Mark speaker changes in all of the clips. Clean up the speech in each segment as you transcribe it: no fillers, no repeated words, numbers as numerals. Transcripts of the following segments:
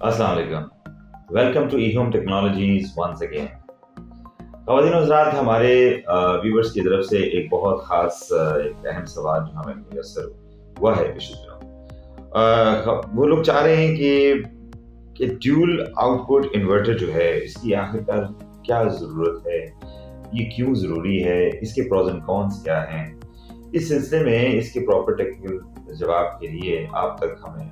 Speaker 1: अस्सलाम वालेकुम। Welcome to e home technologies once again. ख़वातीन और हज़रात, हमारे व्यूवर्स की तरफ से एक बहुत ख़ास एक अहम सवाल जो हमें मुयस्सर हुआ है पिछले दिनों। वो लोग चाह रहे हैं कि ड्यूल आउटपुट इन्वर्टर जो है इसकी आखिरकार क्या ज़रूरत है, ये क्यों ज़रूरी है, इसके प्रोज एंड कॉन्स क्या हैं। इस सिलसिले में इसके प्रॉपर टेक्निकल जवाब के लिए आप तक हमने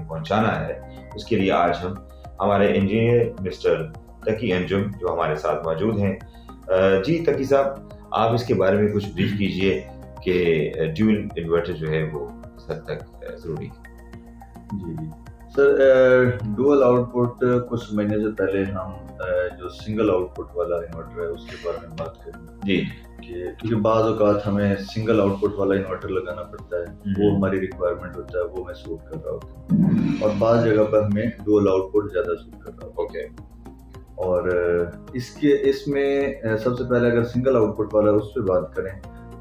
Speaker 1: पहुंचाना है, उसके लिए आज हम हमारे इंजीनियर मिस्टर तकी अंजुम जो हमारे साथ मौजूद हैं। जी तकी साहब, आप इसके बारे में कुछ ब्रीफ कीजिए कि ड्यूल इन्वर्टर जो है वो किस हद तक ज़रूरी है।
Speaker 2: जी सर, डुअल आउटपुट कुछ महीने से पहले हम जो सिंगल आउटपुट वाला इन्वर्टर है उसके बारे में बात करेंगे
Speaker 1: जी,
Speaker 2: क्योंकि बाज़ औक़ात हमें सिंगल आउटपुट वाला इन्वर्टर लगाना पड़ता है, वो हमारी रिक्वायरमेंट होता है, वो हमें सूट कर रहा होता है, और बाज़ जगह पर हमें डुअल आउटपुट ज़्यादा सूट कर रहा होता है।
Speaker 1: ओके।
Speaker 2: और इसमें सबसे पहले अगर सिंगल आउटपुट वाला उस पर बात करें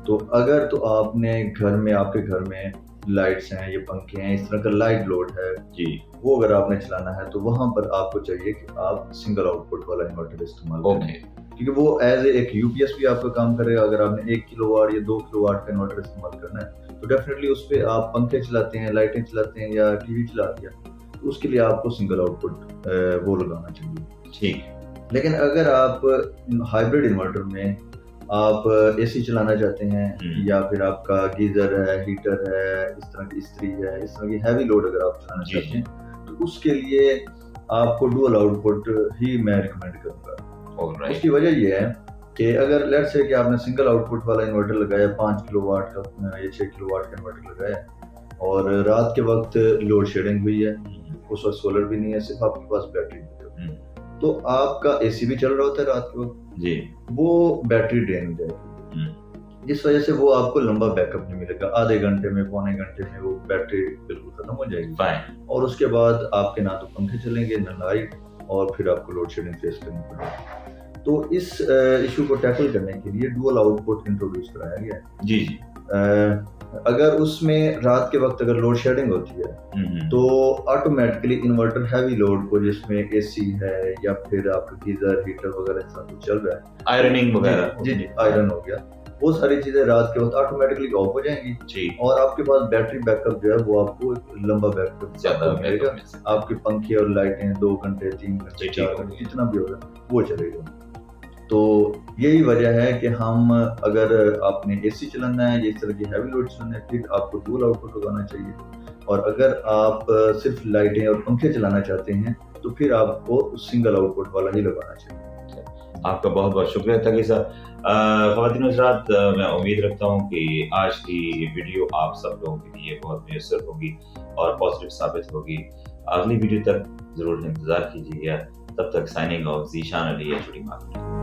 Speaker 2: तो अगर तो आपके घर में लाइट्स हैं, ये पंखे हैं, इस तरह का लाइट लोड है
Speaker 1: जी,
Speaker 2: वो अगर आपने चलाना है तो वहां पर आपको चाहिए कि आप सिंगल आउटपुट वाला इन्वर्टर इस्तेमाल करें, क्योंकि वो एज एक यूपीएस भी आपका काम करेगा। अगर आपने 1 किलोवाट या 2 किलोवाट का इन्वर्टर इस्तेमाल करना है तो डेफिनेटली उस पर आप पंखे चलाते हैं, लाइटें चलाते हैं या टीवी चला दिया, तो उसके लिए आपको सिंगल आउटपुट वो लगाना चाहिए।
Speaker 1: ठीक।
Speaker 2: लेकिन अगर आप हाइब्रिड इन्वर्टर में आप एसी चलाना चाहते हैं या फिर आपका गीजर है, हीटर है, इस तरह की इस्त्री है, इस तरह की हैवी लोड अगर आप चलाना चाहते हैं तो उसके लिए आपको डुअल आउटपुट ही मैं रिकमेंड करूंगा। उसकी वजह ये है कि अगर लेट्स से कि आपने सिंगल आउटपुट वाला इन्वर्टर लगाया, 5 किलोवाट का या 6 किलोवाट का इन्वर्टर लगाया और रात के वक्त लोड शेडिंग हुई है, उस वक्त सोलर भी नहीं है, सिर्फ आपके पास बैटरी है, तो आपका एसी भी चल रहा होता है रात के वक्त जी, वो बैटरी ड्रेन हो जाएगी, जिस वजह से वो आपको लंबा बैकअप नहीं मिलेगा। आधे घंटे में, पौने घंटे में वो बैटरी बिल्कुल खत्म हो जाएगी और उसके बाद आपके ना तो पंखे चलेंगे ना लाइट, और फिर आपको लोड शेडिंग फेस करनी पड़ेगी। तो इस इशू को टैकल करने के लिए डुअल आउटपुट इंट्रोड्यूस कराया गया है। जी, अगर उसमें रात के वक्त अगर लोड शेडिंग होती है तो ऑटोमेटिकली इन्वर्टर हैवी लोड को, जिसमें एसी है या फिर आपका गीजर, हीटर वगैरह ऐसा कुछ चल रहा है,
Speaker 1: आयरनिंग वगैरह,
Speaker 2: जी आयरन हो गया, वो सारी चीजें रात के वक्त ऑटोमेटिकली ऑफ हो जाएंगी और आपके पास बैटरी बैकअप जो है वो आपको एक लंबा बैकअप ज्यादा मिलेगा। आपके पंखे और लाइटें 2 घंटे, 3 घंटे, 4 घंटे जितना भी होगा वो चलेगा। तो यही वजह है कि हम, अगर आपने एसी चलाना है, इस तरह की हैवी लोड चलाना है, फिर आपको डुअल आउटपुट लगाना चाहिए, और अगर आप सिर्फ लाइटें और पंखे चलाना चाहते हैं तो फिर आपको सिंगल आउटपुट वाला ही लगाना चाहिए।
Speaker 1: आपका बहुत बहुत शुक्रिया तकी साहब। ख़वातीन और हज़रात, मैं उम्मीद रखता हूँ कि आज की ये वीडियो आप सब लोगों के लिए बहुत मुयस्सर होगी और पॉजिटिव साबित होगी। अगली वीडियो तक ज़रूर इंतज़ार कीजिएगा। तब तक साइनिंग ऑफ ज़ीशान अली।